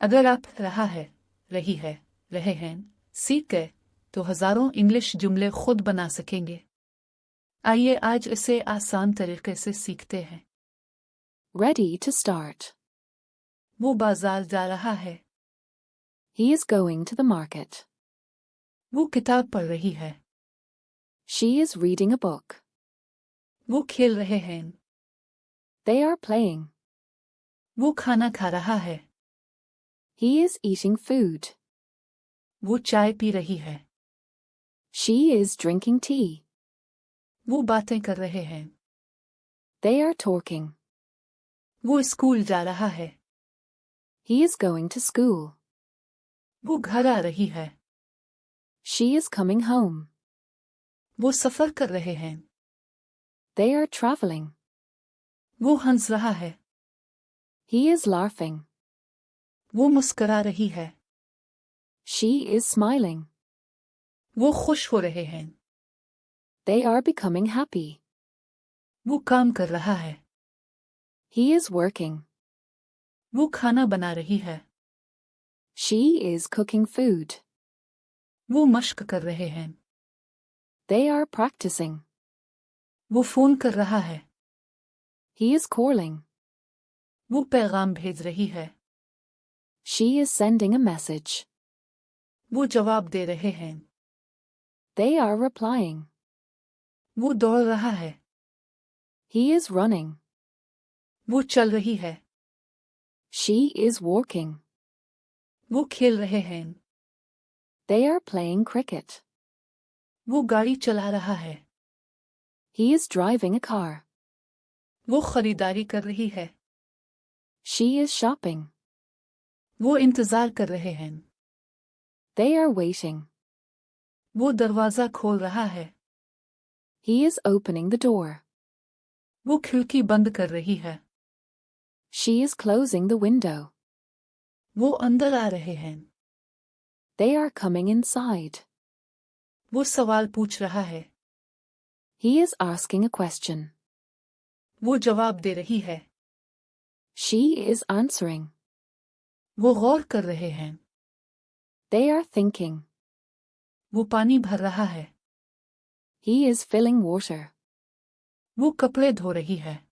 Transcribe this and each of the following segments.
अगर आप रहा है, रही है, रहे हैं सीख गए तो हजारों इंग्लिश जुमले खुद बना सकेंगे। आइए आज इसे आसान तरीके से सीखते हैं। Ready to start. वो बाजार जा रहा है। He is going to the market. वो किताब पढ़ रही है। She is reading a book. वो खेल रहे हैं। They are playing. वो खाना खा रहा है। He is eating food. वो चाय पी रही है। She is drinking tea. वो बातें कर रहे हैं। They are talking. वो स्कूल जा रहा है। He is going to school. वो घर आ रही है। She is coming home. वो सफर कर रहे हैं। They are traveling. वो हंस रहा है। He is laughing. वो मुस्कुरा रही है। She is smiling. वो खुश हो रहे हैं। They are becoming happy. वो काम कर रहा है। He is working. वो खाना बना रही है। She is cooking food. वो मश्क कर रहे हैं। They are practicing. वो फोन कर रहा है। He is calling. वो पैगाम भेज रही है। She is sending a message. वो जवाब दे रहे हैं। They are replying. वो दौड़ रहा है। He is running. वो चल रही है। She is walking. वो खेल रहे हैं। They are playing cricket. वो गाड़ी चला रहा है। He is driving a car. वो खरीदारी कर रही है। She is shopping. वो इंतजार कर रहे हैं। They are waiting. वो दरवाजा खोल रहा है। He is opening the door. वो खिड़की बंद कर रही है। She is closing the window. वो अंदर आ रहे हैं। They are coming inside. वो सवाल पूछ रहा है। He is asking a question. वो जवाब दे रही है। She is answering. वो गौर कर रहे हैं। They are thinking. वो पानी भर रहा है। He is filling water. वो कपड़े धो रही है।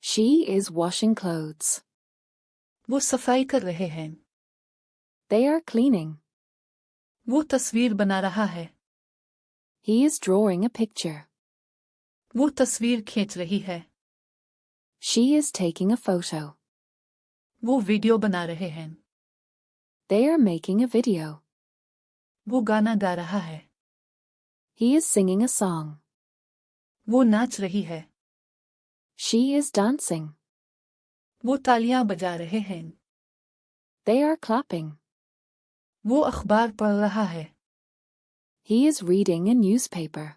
She is washing clothes. वो सफाई कर रहे हैं। They are cleaning. वो तस्वीर बना रहा है। He is drawing a picture. वो तस्वीर खींच रही है। She is taking a photo. वो वीडियो बना रहे हैं। They are making a video. वो गाना गा रहा है। He is singing a song. वो नाच रही है। She is dancing. वो तालियां बजा रहे हैं। They are clapping. वो अखबार पढ़ रहा है। He is reading a newspaper.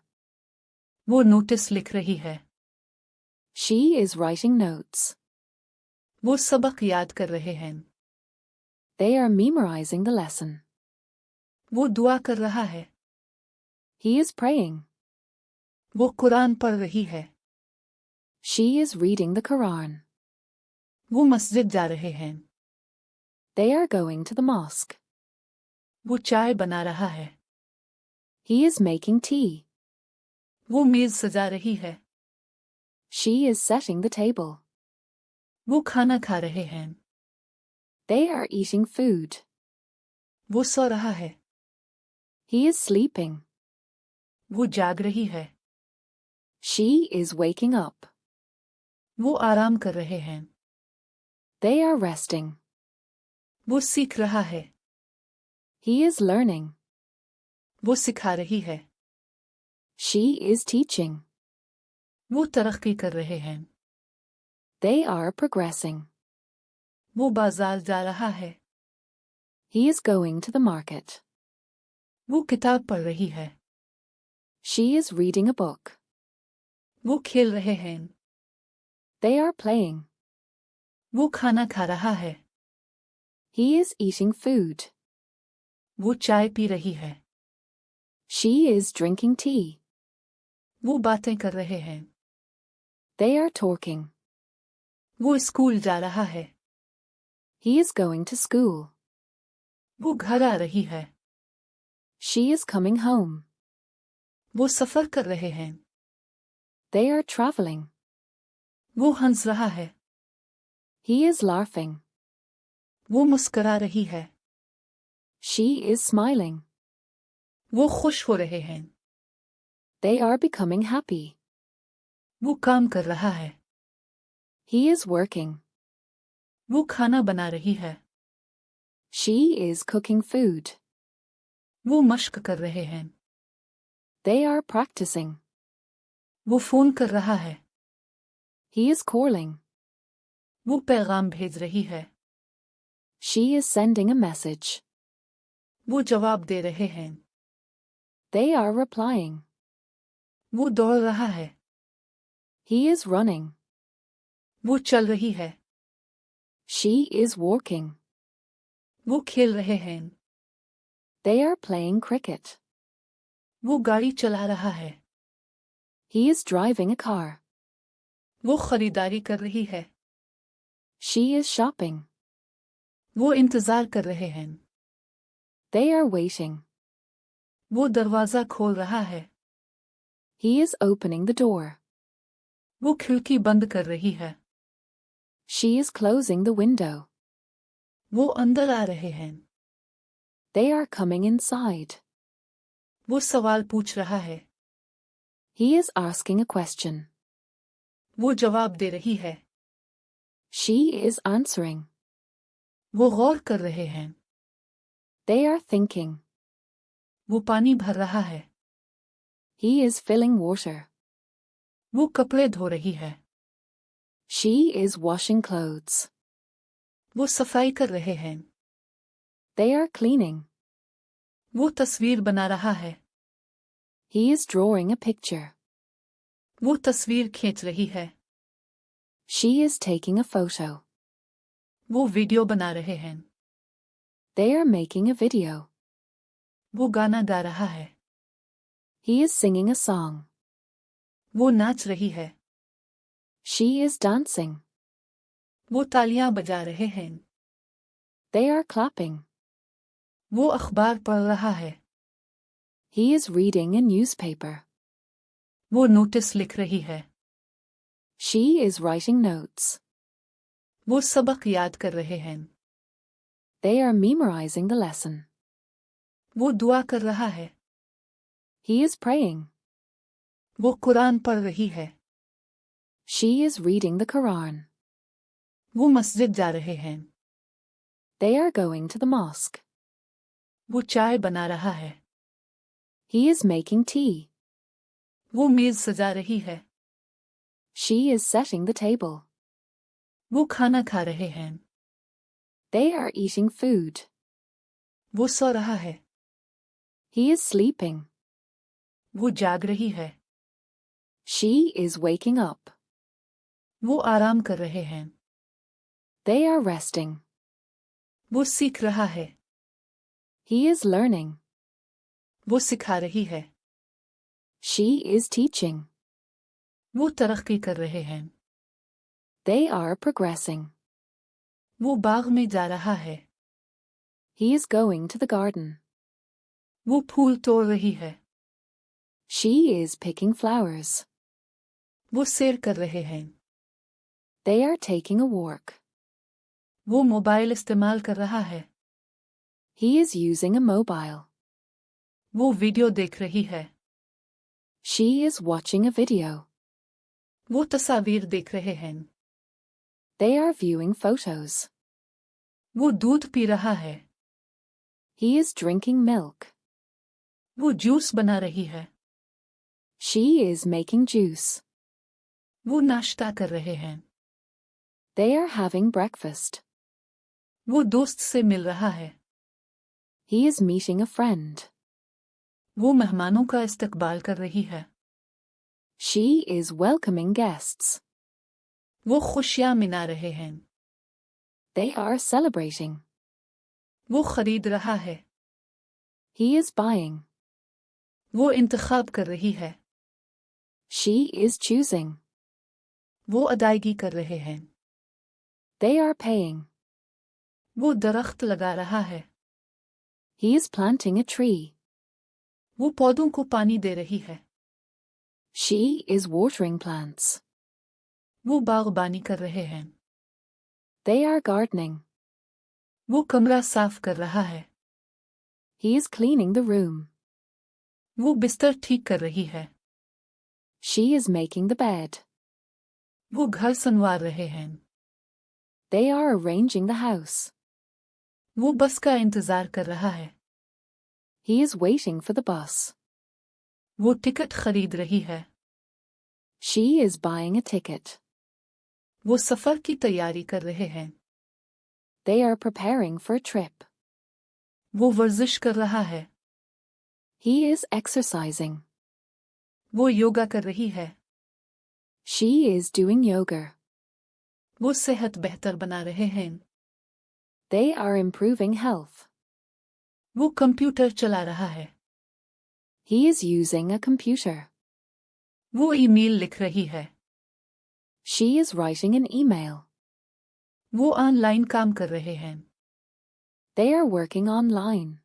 वो नोटिस लिख रही है। She is writing notes. वो सबक याद कर रहे हैं। They are memorizing the lesson. वो दुआ कर रहा है। He is praying. वो कुरान पढ़ रही है। She is reading the Quran. वो मस्जिद जा रहे हैं। They are going to the mosque. वो चाय बना रहा है। He is making tea. वो मेज सजा रही है। She is setting the table. वो खाना खा रहे हैं। They are eating food. वो सो रहा है। He is sleeping. वो जाग रही है। She is waking up. वो आराम कर रहे हैं। They are resting. वो सीख रहा है। He is learning. वो सिखा रही है। She is teaching. वो तरक्की कर रहे हैं। They are progressing. वो बाजार जा रहा है। He is going to the market. वो किताब पढ़ रही है। She is reading a book. वो खेल रहे हैं। They are playing. वो खाना खा रहा है। He is eating food. वो चाय पी रही है। She is drinking tea. वो बातें कर रहे हैं। They are talking. वो स्कूल जा रहा है। He is going to school. वो घर आ रही है। She is coming home. वो सफर कर रहे हैं। They are traveling. वो हंस रहा है। He is laughing. वो मुस्करा रही है। She is smiling. वो खुश हो रहे हैं। They are becoming happy. वो काम कर रहा है। He is working. वो खाना बना रही है। She is cooking food. वो मश्क कर रहे हैं। They are practicing. वो फोन कर रहा है। He is calling. वो पैगाम भेज रही है। She is sending a message. वो जवाब दे रहे हैं। They are replying. वो दौड़ रहा है। He is running. वो चल रही है। She is walking. वो खेल रहे हैं। They are playing cricket. वो गाड़ी चला रहा है। He is driving a car. वो खरीदारी कर रही है। She is shopping. वो इंतजार कर रहे हैं। They are waiting. वो दरवाजा खोल रहा है। He is opening the door. वो खिड़की बंद कर रही है। She is closing the window. वो अंदर आ रहे हैं। They are coming inside. वो सवाल पूछ रहा है। He is asking a question. वो जवाब दे रही है। She is answering. वो गौर कर रहे हैं। They are thinking. वो पानी भर रहा है। He is filling water. वो कपड़े धो रही है। She is washing clothes. वो सफाई कर रहे हैं। They are cleaning. वो तस्वीर बना रहा है। He is drawing a picture. वो तस्वीर खींच रही है। She is taking a photo. वो वीडियो बना रहे हैं। They are making a video. वो गाना गा रहा है। He is singing a song. वो नाच रही है। She is dancing. वो तालियां बजा रहे हैं। They are clapping. वो अखबार पढ़ रहा है। He is reading a newspaper. वो नोटिस लिख रही है। She is writing notes. वो सबक याद कर रहे हैं। They are memorizing the lesson. वो दुआ कर रहा है। He is praying. वो कुरान पढ़ रही है। She is reading the Quran. वो मस्जिद जा रहे हैं। They are going to the mosque. वो चाय बना रहा है। He is making tea. वो मेज सजा रही है। She is setting the table. वो खाना खा रहे हैं। They are eating food. वो सो रहा है। He is sleeping. वो जाग रही है। She is waking up. वो आराम कर रहे हैं। They are resting. वो सीख रहा है। He is learning. वो सिखा रही है। She is teaching. वो तरक्की कर रहे हैं। They are progressing. वो बाग में जा रहा है। He is going to the garden. वो फूल तोड़ रही है। She is picking flowers. वो सैर कर रहे हैं। They are taking a walk. वो मोबाइल इस्तेमाल कर रहा है। He is using a mobile. वो वीडियो देख रही है। She is watching a video. वो तस्वीर देख रहे हैं। They are viewing photos. वो दूध पी रहा है। He is drinking milk. वो जूस बना रही है। She is making juice. वो नाश्ता कर रहे हैं। They are having breakfast. वो दोस्त से मिल रहा है। He is meeting a friend. वो मेहमानों का इस्तकबाल कर रही है। She is welcoming guests. वो खुशियां मना रहे हैं। They are celebrating. वो खरीद रहा है। He is buying. वो इंतखाब कर रही है। She is choosing. वो अदायगी कर रहे हैं। They are paying. वो दरख्त लगा रहा है। He is planting a tree. वो पौधों को पानी दे रही है। She is watering plants. वो बागबानी कर रहे हैं। They are gardening. वो कमरा साफ कर रहा है। He is cleaning the room. वो बिस्तर ठीक कर रही है। She is making the bed. वो घर संवार रहे हैं। They are arranging the house. वो बस का इंतजार कर रहा है। He is waiting for the bus. वो टिकट खरीद रही है। She is buying a ticket. वो सफर की तैयारी कर रहे हैं। They are preparing for a trip. वो वर्जिश कर रहा है। He is exercising. वो योगा कर रही है। She is doing yoga. वो सेहत बेहतर बना रहे हैं। They are improving health. वो कंप्यूटर चला रहा है। He is using a computer. वो ईमेल लिख रही है। She is writing an email. वो ऑनलाइन काम कर रहे हैं। They are working online.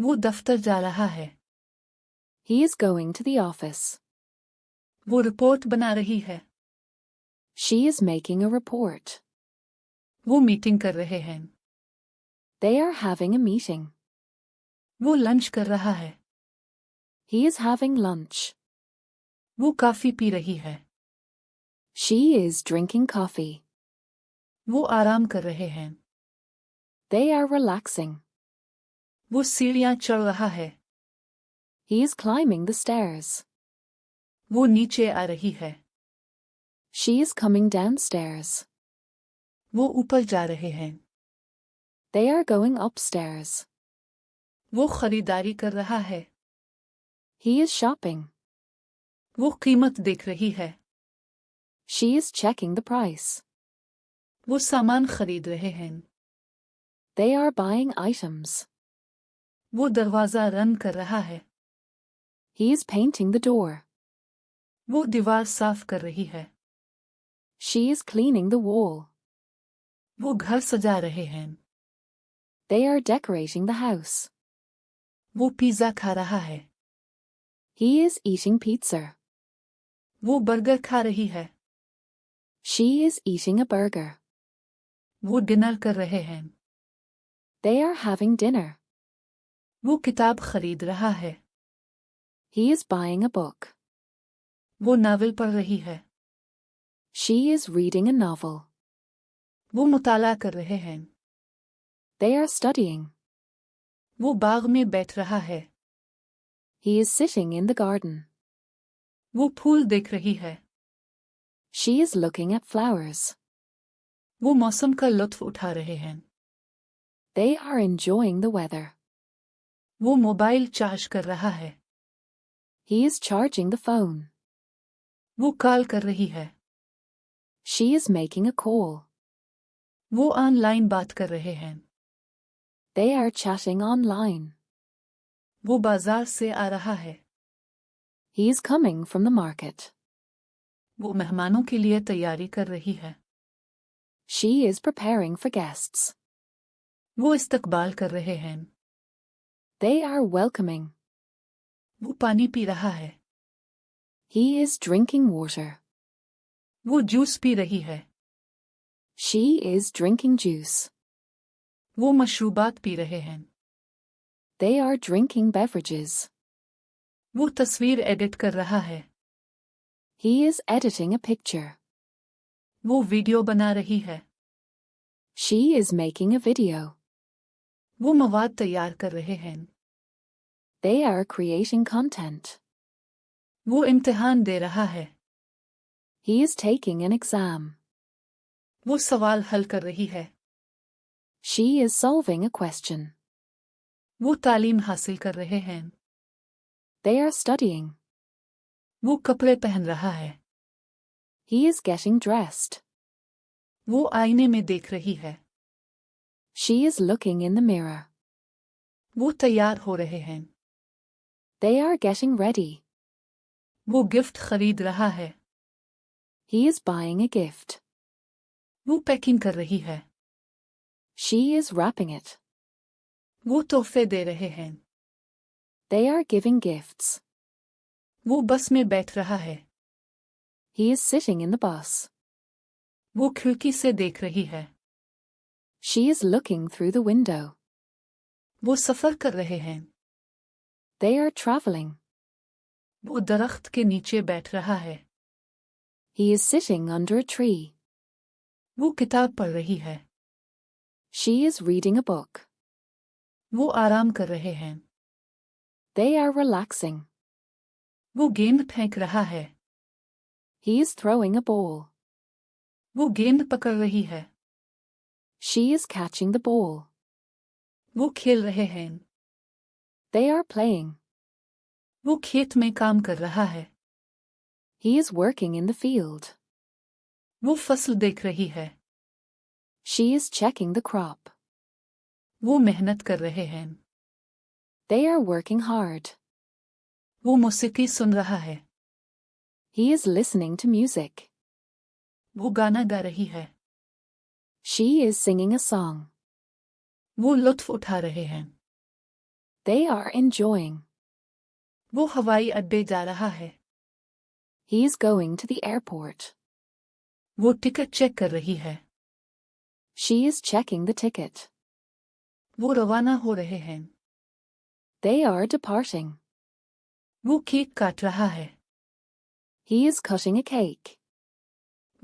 वो दफ्तर जा रहा है। He is going to the office. वो रिपोर्ट बना रही है। She is making a report. वो मीटिंग कर रहे हैं। They are having a meeting. वो लंच कर रहा है। He is having lunch. वो कॉफी पी रही है। She is drinking coffee. वो आराम कर रहे हैं। They are relaxing. वो सीढ़ियां चढ़ रहा है। He is climbing the stairs. वो नीचे आ रही है। She is coming downstairs. वो ऊपर जा रहे हैं। They are going upstairs. वो खरीदारी कर रहा है। He is shopping. वो कीमत देख रही है। She is checking the price. वो सामान खरीद रहे हैं। They are buying items. वो दरवाजा रंग कर रहा है। He is painting the door. वो दीवार साफ कर रही है। She is cleaning the wall. वो घर सजा रहे हैं। They are decorating the house. वो पिज़्ज़ा खा रहा है। He is eating pizza. वो बर्गर खा रही है। She is eating a burger. वो डिनर कर रहे हैं। They are having dinner. वो किताब खरीद रहा है। He is buying a book. वो नावल पढ़ रही है। She is reading a novel. वो मुताला कर रहे हैं। They are studying. वो बाग में बैठ रहा है। He is sitting in the garden. वो फूल देख रही है। She is looking at flowers. वो मौसम का लुत्फ उठा रहे हैं। They are enjoying the weather. वो मोबाइल चार्ज कर रहा है। He is charging the phone. वो कॉल कर रही है। She is making a call. वो ऑनलाइन बात कर रहे हैं। They are chatting online. वो बाजार से आ रहा है। He is coming from the market. वो मेहमानों के लिए तैयारी कर रही है। She is preparing for guests. वो इस्तकबाल कर रहे हैं। They are welcoming. वो पानी पी रहा है। He is drinking water. वो जूस पी रही है। She is drinking juice. वो मशरूबात पी रहे हैं। They are drinking beverages. वो तस्वीर एडिट कर रहा है। He is editing a picture. वो वीडियो बना रही है। She is making a video. वो मवाद तैयार कर रहे हैं। They are creating content. वो इम्तिहान दे रहा है। He is taking an exam. वो सवाल हल कर रही है। She is solving a question. वो तालीम हासिल कर रहे हैं। They are studying. वो कपड़े पहन रहा है। He is getting dressed. वो आईने में देख रही है। She is looking in the mirror. वो तैयार हो रहे हैं। They are getting ready. वो गिफ्ट खरीद रहा है। He is buying a gift. वो पैकिंग कर रही है। She is wrapping it. वो तोहफे दे रहे हैं। They are giving gifts. वो बस में बैठ रहा है। He is sitting in the bus. वो खिड़की से देख रही है। She is looking through the window. वो सफर कर रहे हैं। They are traveling. वो दरख्त के नीचे बैठ रहा है। He is sitting under a tree. वो किताब पढ़ रही है। She is reading a book. वो आराम कर रहे हैं। They are relaxing. वो गेंद फेंक रहा है। He is throwing a ball. वो गेंद पकड़ रही है। She is catching the ball. वो खेल रहे हैं। They are playing. वो खेत में काम कर रहा है। He is working in the field. वो फसल देख रही है। She is checking the crop. वो मेहनत कर रहे हैं। They are working hard. वो मौसीकी सुन रहा है। He is listening to music. वो गाना गा रही है। She is singing a song. वो लुत्फ उठा रहे हैं। They are enjoying. वो हवाई अड्डे जा रहा है। He is going to the airport. वो टिकट चेक कर रही है। She is checking the ticket. वो रवाना हो रहे हैं। They are departing. वो केक काट रहा है। He is cutting a cake.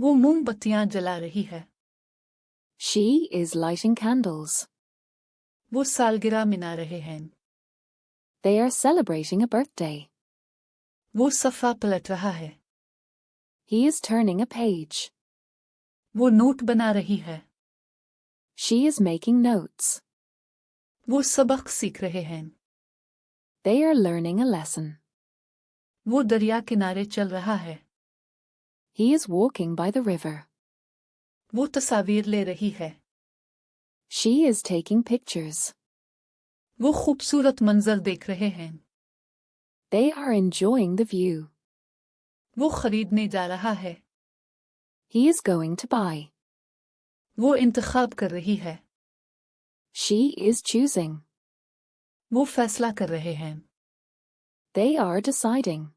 वो मोमबत्तियां जला रही है। She is lighting candles. वो सालगिरह मना रहे हैं। They are celebrating a birthday. वो सफ़ा पलट रहा है। He is turning a page. वो नोट बना रही है। She is making notes. वो सबक सीख रहे हैं। They are learning a lesson. वो दरिया किनारे चल रहा है। He is walking by the river. वो तस्वीर ले रही है। She is taking pictures. वो खूबसूरत मंजर देख रहे हैं। They are enjoying the view. वो खरीदने जा रहा है। He is going to buy. वो इंतखाब कर रही है। She is choosing. वो फैसला कर रहे हैं। They are deciding.